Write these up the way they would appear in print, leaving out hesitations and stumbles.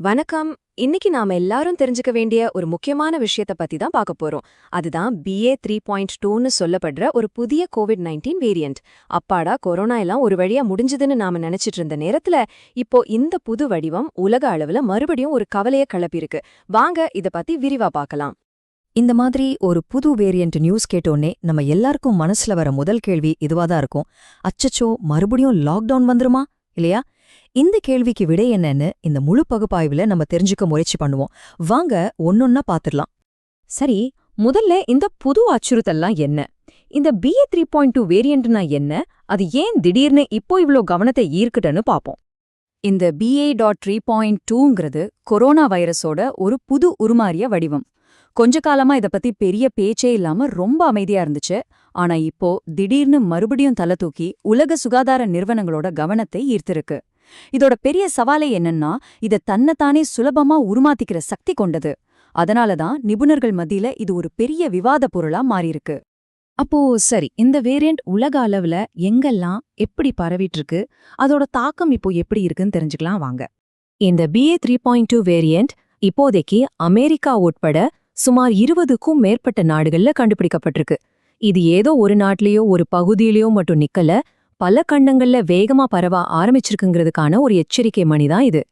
வணக்கம். இன்னைக்கு நாம எல்லாரும் தெரிஞ்சுக்க வேண்டிய ஒரு முக்கியமான விஷயத்த பத்தி தான் பார்க்க போறோம். அதுதான் BA.3.2ன்னு சொல்லப்படுற ஒரு புதிய COVID-19 வேரியன்ட். அப்பாடா, கொரோனா எல்லாம் ஒரு வழியா முடிஞ்சதுன்னு நாம நினைச்சிட்டு இருந்த நேரத்துல இப்போ இந்த புது வடிவம் உலக அளவுல மறுபடியும் ஒரு கவலைய கிளப்பியிருக்கு. வாங்க இத பத்தி விரிவா பார்க்கலாம். இந்த மாதிரி ஒரு புது வேரியன்ட் நியூஸ் கேட்டோன்னே நம்ம எல்லாருக்கும் மனசுல வர முதல் கேள்வி இதுவாதான் இருக்கும். அச்சச்சோ, மறுபடியும் லாக்டவுன் வந்துருமா இல்லையா? இந்த கேள்விக்கு விடை என்னன்னு இந்த முழு பகுப்பாய்வுல நம்ம தெரிஞ்சுக்க முயற்சி பண்ணுவோம். வாங்க ஒன்னொன்னா பாத்துடலாம். சரி, முதல்ல இந்த புது அச்சுறுத்தல்லாம் என்ன? இந்த BA.3.2 வேரியன்ட்னா என்ன? அது ஏன் திடீர்னு இப்போ இவ்ளோ கவனத்தை ஈர்க்குதுன்னு பாப்போம். இந்த BA.3.2ங்கிறது கொரோனா வைரஸோட ஒரு புது உருமாறிய வடிவம். கொஞ்ச காலமா இத பத்தி பெரிய பேச்சே இல்லாம ரொம்ப அமைதியா இருந்துச்சு. ஆனா இப்போ திடீர்னு மறுபடியும் தலை தூக்கி உலக சுகாதார நிறுவனங்களோட கவனத்தை ஈர்த்திருக்கு. இதோட பெரிய சவாலே என்னன்னா, இத தன்னைத்தானே சுலபமா உருமாத்திக்கிற சக்தி கொண்டது. அதனாலதான் நிபுணர்கள் மத்தியில இது ஒரு பெரிய விவாத பொருளா மாறியிருக்கு. அப்போ சரி, இந்த வேரியன்ட் உலக அளவுல எங்கெல்லாம் எப்படி பரவிட்டு இருக்கு, அதோட தாக்கம் இப்போ எப்படி இருக்குன்னு தெரிஞ்சுக்கலாம் வாங்க. இந்த BA.3.2 வேரியன்ட் இப்போதைக்கு அமெரிக்கா உட்பட சுமார் 20க்கும் மேற்பட்ட நாடுகள்ல கண்டுபிடிக்கப்பட்டிருக்கு. இது ஏதோ ஒரு நாட்டிலேயோ ஒரு பகுதியிலேயோ மட்டும் நிக்கல, பல கண்டங்கள்ல வேகமா பரவ ஆரம்பிச்சிருக்குங்கிறதுக்கான ஒரு எச்சரிக்கை மணிதான் இது.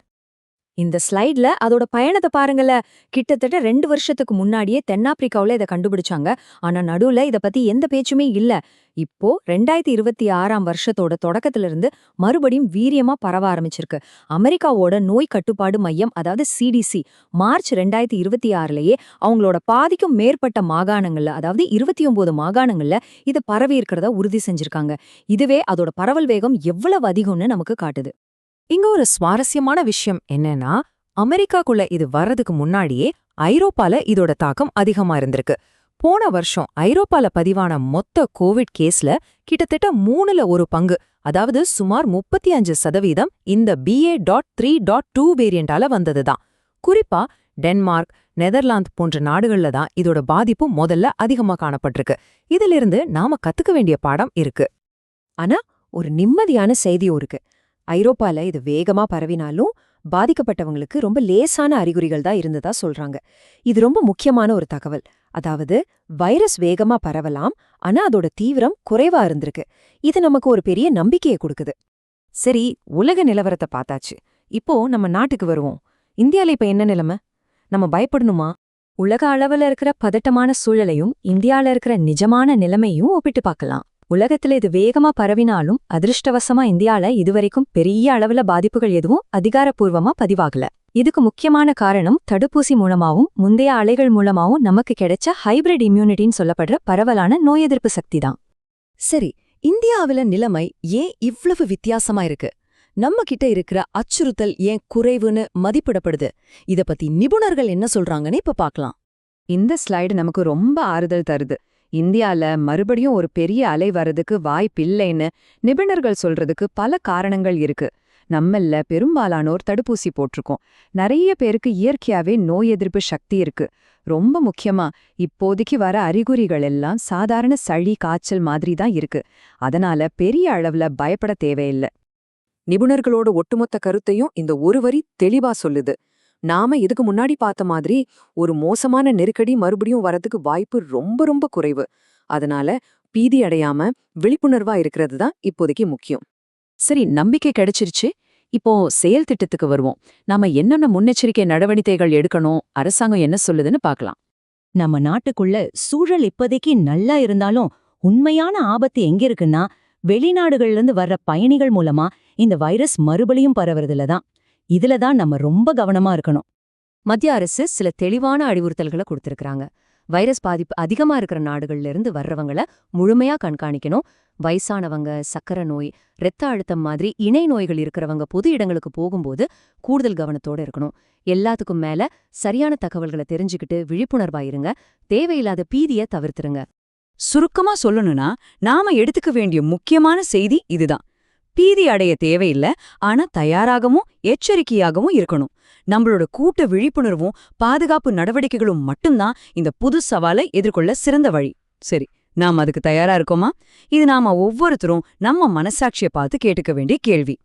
இந்த ஸ்லைட்ல அதோட பயணத்தை பாருங்கல. கிட்டத்தட்ட 2 வருஷத்துக்கு முன்னாடியே தென்னாப்பிரிக்காவுல இதை கண்டுபிடிச்சாங்க. ஆனா நடுவுல இத பத்தி எந்த பேச்சுமே இல்ல. இப்போ 2026ஆம் வருஷத்தோட தொடக்கத்திலிருந்து மறுபடியும் வீரியமா பரவ ஆரம்பிச்சிருக்கு. அமெரிக்காவோட நோய் கட்டுப்பாடு மையம், அதாவது CDC, மார்ச் 2026லயே அவங்களோட பாதிக்கும் மேற்பட்ட மாகாணங்கள்ல, அதாவது 29 மாகாணங்கள்ல இது பரவி இருக்கிறதா உறுதி செஞ்சிருக்காங்க. இதுவே அதோட பரவல் வேகம் எவ்வளவு அதிகம்னு நமக்கு காட்டுது. இங்க ஒரு சுவாரஸ்யமான விஷயம் என்னன்னா, அமெரிக்காக்குள்ள இது வர்றதுக்கு முன்னாடியே ஐரோப்பால இதோட தாக்கம் அதிகமா இருந்திருக்கு. போன வருஷம் ஐரோப்பால பதிவான மொத்த கோவிட் கேஸ்ல கிட்டத்தட்ட 3ல ஒரு பங்கு, அதாவது சுமார் 35% இந்த BA.3.2 வேரியண்டால வந்ததுதான். குறிப்பா டென்மார்க், நெதர்லாந்து போன்ற நாடுகள்ல தான் இதோட பாதிப்பு முதல்ல அதிகமா காணப்பட்டிருக்கு. இதிலிருந்து நாம கத்துக்க வேண்டிய பாடம் இருக்கு. ஆனா ஒரு நிம்மதியான செய்தியும் இருக்கு. ஐரோப்பால இது வேகமா பரவினாலும் பாதிக்கப்பட்டவங்களுக்கு ரொம்ப லேசான அறிகுறிகள் தான் இருந்ததா சொல்றாங்க. இது ரொம்ப முக்கியமான ஒரு தகவல். அதாவது வைரஸ் வேகமா பரவலாம், ஆனா அதோட தீவிரம் குறைவா இருந்திருக்கு. இது நமக்கு ஒரு பெரிய நம்பிக்கையை கொடுக்குது. சரி, உலக நிலவரத்தை பார்த்தாச்சு. இப்போ நம்ம நாட்டுக்கு வருவோம். இந்தியால இப்ப என்ன நிலைமை? நம்ம பயப்படணுமா? உலக அளவுல இருக்கிற பதட்டமான சூழலையும் இந்தியால இருக்கிற நிஜமான நிலைமையும் ஒப்பிட்டு பார்க்கலாம். உலகத்துல இது வேகமா பரவினாலும் அதிர்ஷ்டவசமா இந்தியால இதுவரைக்கும் பெரிய அளவுல பாதிப்புகள் எதுவும் அதிகாரப்பூர்வமா பதிவாகல. இதுக்கு முக்கியமான காரணம் தடுப்பூசி மூலமாவும் முந்தைய அலைகள் மூலமாவும் நமக்கு கிடைச்ச ஹைபிரிட் இம்யூனிட்டின்னு சொல்லப்படுற பரவலான நோய் எதிர்ப்பு சக்தி தான். சரி, இந்தியாவில நிலைமை ஏன் இவ்வளவு வித்தியாசமா இருக்கு? நம்ம கிட்ட இருக்கிற அச்சுறுத்தல் ஏன் குறைவுன்னு மதிப்பிடப்படுது? இத பத்தி நிபுணர்கள் என்ன சொல்றாங்கன்னு இப்ப பார்க்கலாம். இந்த ஸ்லைடு நமக்கு ரொம்ப ஆறுதல் தருது. இந்தியால மறுபடியும் ஒரு பெரிய அலை வர்றதுக்கு வாய்ப்பில்லைன்னு நிபுணர்கள் சொல்றதுக்கு பல காரணங்கள் இருக்கு. நம்மள பெரும்பாலானோர் தடுப்பூசி போட்டிருக்கோம். நிறைய பேருக்கு இயற்கையாவே நோய் எதிர்ப்பு சக்தி இருக்கு. ரொம்ப முக்கியமா இப்போதைக்கு வர அறிகுறிகள் எல்லாம் சாதாரண சளி, காய்ச்சல் மாதிரி தான் இருக்கு. அதனால பெரிய அளவுல பயப்பட தேவையில்லை. நிபுணர்களோட ஒட்டுமொத்த கருத்தையும் இந்த ஒரு வரி தெளிவா சொல்லுது. நாம இதுக்கு முன்னாடி பார்த்த மாதிரி ஒரு மோசமான நெருக்கடி மறுபடியும் வரதுக்கு வாய்ப்பு ரொம்ப ரொம்ப குறைவு. அதனால பீதி அடையாம விழிப்புணர்வா இருக்கிறது தான் இப்போதைக்கு முக்கியம். சரி, நம்பிக்கை கிடைச்சிருச்சு. இப்போ செயல் திட்டத்துக்கு வருவோம். நாம என்னென்ன முன்னெச்சரிக்கை நடவடிக்கைகள் எடுக்கணும், அரசாங்கம் என்ன சொல்லுதுன்னு பார்க்கலாம். நம்ம நாட்டுக்குள்ள சூழல் இப்போதைக்கு நல்லா இருந்தாலும் உண்மையான ஆபத்து எங்க இருக்குன்னா, வெளிநாடுகள்ல இருந்து வர்ற பயணிகள் மூலமா இந்த வைரஸ் மறுபடியும் பரவுறதுல தான். இதுலதான் நம்ம ரொம்ப கவனமா இருக்கணும். மத்திய அரசு சில தெளிவான அறிவுறுத்தல்களை கொடுத்திருக்காங்க. வைரஸ் பாதிப்பு அதிகமா இருக்கிற நாடுகள்ல இருந்து வர்றவங்கள முழுமையா கண்காணிக்கணும். வயசானவங்க, சக்கரை நோய், இரத்த அழுத்தம் மாதிரி இணை நோய்கள் இருக்கிறவங்க பொது இடங்களுக்கு போகும்போது கூடுதல் கவனத்தோட இருக்கணும். எல்லாத்துக்கும் மேல சரியான தகவல்களை தெரிஞ்சுக்கிட்டு விழிப்புணர்வா இருங்க. தேவையில்லாத பீதியை தவிர்த்துருங்க. சுருக்கமா சொல்லணும்னா, நாம எடுத்துக்க வேண்டிய முக்கியமான செய்தி இதுதான். பீதி அடைய தேவையில்லை, ஆனா தயாராகவும் எச்சரிக்கையாகவும் இருக்கணும். நம்மளோட கூட்ட விழிப்புணர்வும் பாதுகாப்பு நடவடிக்கைகளும் மட்டும்தான் இந்த புது சவாலை எதிர்கொள்ள சிறந்த வழி. சரி, நாம் அதுக்கு தயாரா இருக்கோமா? இது நாம ஒவ்வொருத்தரும் நம்ம மனசாட்சியை பார்த்து கேட்டுக்க வேண்டிய கேள்வி.